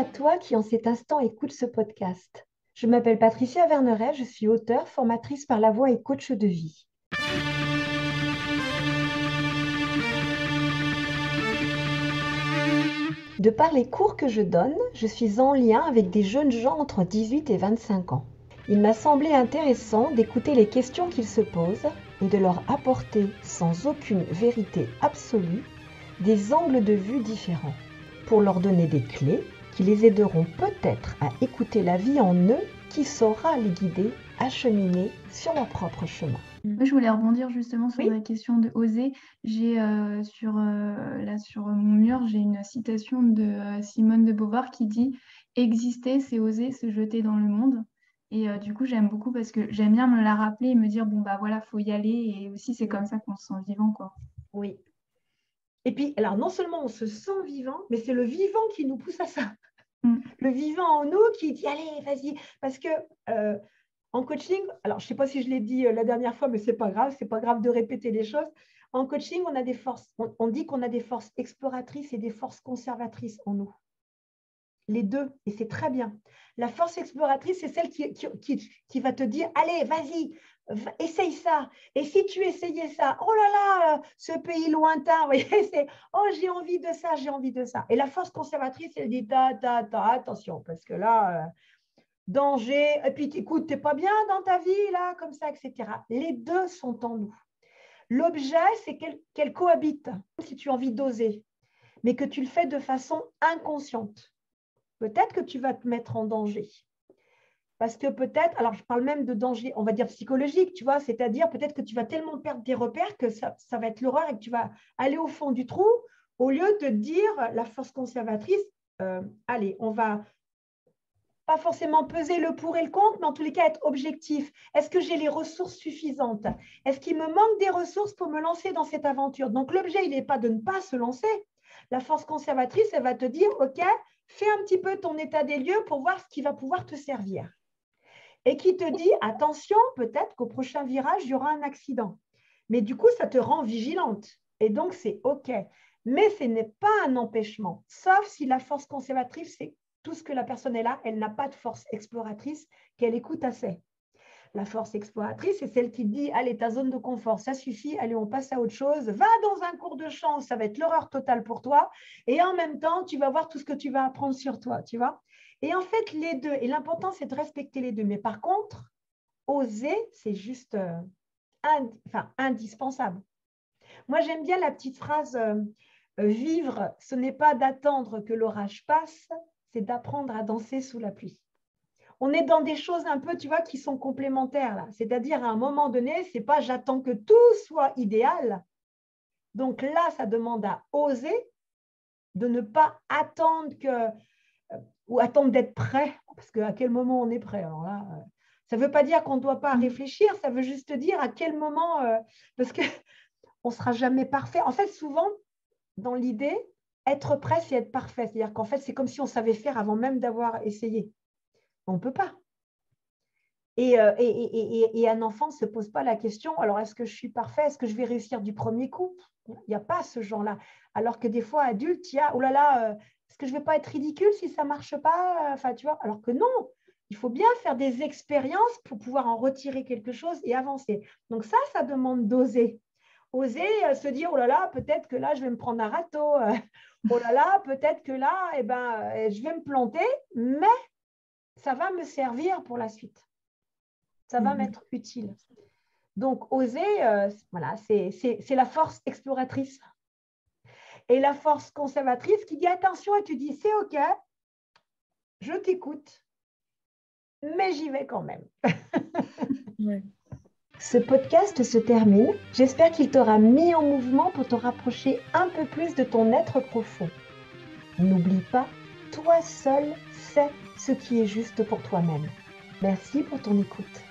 à toi qui en cet instant écoute ce podcast. Je m'appelle Patricia Verneret, je suis auteure, formatrice par la voix et coach de vie. De par les cours que je donne, je suis en lien avec des jeunes gens entre 18 et 25 ans. Il m'a semblé intéressant d'écouter les questions qu'ils se posent et de leur apporter, sans aucune vérité absolue, des angles de vue différents, pour leur donner des clés qui les aideront peut-être à écouter la vie en eux qui saura les guider à cheminer sur leur propre chemin. Moi, je voulais rebondir justement sur Oui. la question de oser. J'ai sur mon mur, j'ai une citation de Simone de Beauvoir qui dit: Exister, c'est oser se jeter dans le monde. Et du coup, j'aime beaucoup parce que j'aime bien me la rappeler et me dire, bon, bah voilà, faut y aller. Et aussi, c'est comme ça qu'on se sent vivant, quoi. Oui. Et puis, alors non seulement on se sent vivant, mais c'est le vivant qui nous pousse à ça. Mm. Le vivant en nous qui dit, allez, vas-y. Parce que en coaching, alors je ne sais pas si je l'ai dit la dernière fois, mais ce n'est pas grave, c'est pas grave de répéter les choses. En coaching, on a des forces, on dit qu'on a des forces exploratrices et des forces conservatrices en nous. Les deux, et c'est très bien. La force exploratrice, c'est celle qui va te dire, allez, vas-y, essaye ça. Et si tu essayais ça, oh là là, ce pays lointain, vous voyez, c'est, oh, j'ai envie de ça, j'ai envie de ça. Et la force conservatrice, elle dit, attention, parce que là, danger, et puis écoute, tu n'es pas bien dans ta vie, là, comme ça, etc. Les deux sont en nous. L'objet, c'est qu'elle cohabite, si tu as envie d'oser, mais que tu le fais de façon inconsciente. Peut-être que tu vas te mettre en danger. Parce que peut-être, alors je parle même de danger, on va dire psychologique, tu vois, c'est-à-dire peut-être que tu vas tellement perdre tes repères que ça va être l'horreur et que tu vas aller au fond du trou au lieu de dire, la force conservatrice, allez, on va pas forcément peser le pour et le contre, mais en tous les cas être objectif. Est-ce que j'ai les ressources suffisantes? Est-ce qu'il me manque des ressources pour me lancer dans cette aventure? Donc l'objet, il n'est pas de ne pas se lancer. La force conservatrice, elle va te dire, OK, fais un petit peu ton état des lieux pour voir ce qui va pouvoir te servir. Et qui te dit, attention, peut-être qu'au prochain virage, il y aura un accident. Mais du coup, ça te rend vigilante. Et donc, c'est OK. Mais ce n'est pas un empêchement, sauf si la force conservatrice, c'est tout ce que la personne est là, elle n'a pas de force exploratrice qu'elle écoute assez. La force exploratrice, c'est celle qui dit, allez, ta zone de confort, ça suffit, allez, on passe à autre chose, va dans un cours de chant, ça va être l'horreur totale pour toi, et en même temps, tu vas voir tout ce que tu vas apprendre sur toi, tu vois. Et en fait, les deux, et l'important, c'est de respecter les deux. Mais par contre, oser, c'est juste indispensable. Moi, j'aime bien la petite phrase, vivre, ce n'est pas d'attendre que l'orage passe, c'est d'apprendre à danser sous la pluie. On est dans des choses un peu, tu vois, qui sont complémentaires là. C'est-à-dire, à un moment donné, c'est pas j'attends que tout soit idéal. Donc là, ça demande à oser, de ne pas attendre ou attendre d'être prêt, parce qu'à quel moment on est prêt. Alors là, ça ne veut pas dire qu'on ne doit pas réfléchir, ça veut juste dire à quel moment, parce qu'on ne sera jamais parfait. En fait, souvent, dans l'idée, être prêt, c'est être parfait. C'est-à-dire qu'en fait, c'est comme si on savait faire avant même d'avoir essayé. On ne peut pas. Et un enfant ne se pose pas la question, alors est-ce que je suis parfait? Est-ce que je vais réussir du premier coup? Il n'y a pas ce genre-là. Alors que des fois, adulte, il y a, oh là là, est-ce que je ne vais pas être ridicule si ça ne marche pas? Enfin, tu vois, alors que non, il faut bien faire des expériences pour pouvoir en retirer quelque chose et avancer. Donc ça demande d'oser. Oser se dire, oh là là, peut-être que là, je vais me prendre un râteau. Oh là là, peut-être que là, je vais me planter, mais ça va me servir pour la suite. Ça va m'être utile. Donc, oser, voilà, c'est la force exploratrice. Et la force conservatrice qui dit attention et tu dis c'est OK, je t'écoute, mais j'y vais quand même. Ouais. Ce podcast se termine. J'espère qu'il t'aura mis en mouvement pour te rapprocher un peu plus de ton être profond. N'oublie pas, toi seul sais ce qui est juste pour toi-même. Merci pour ton écoute.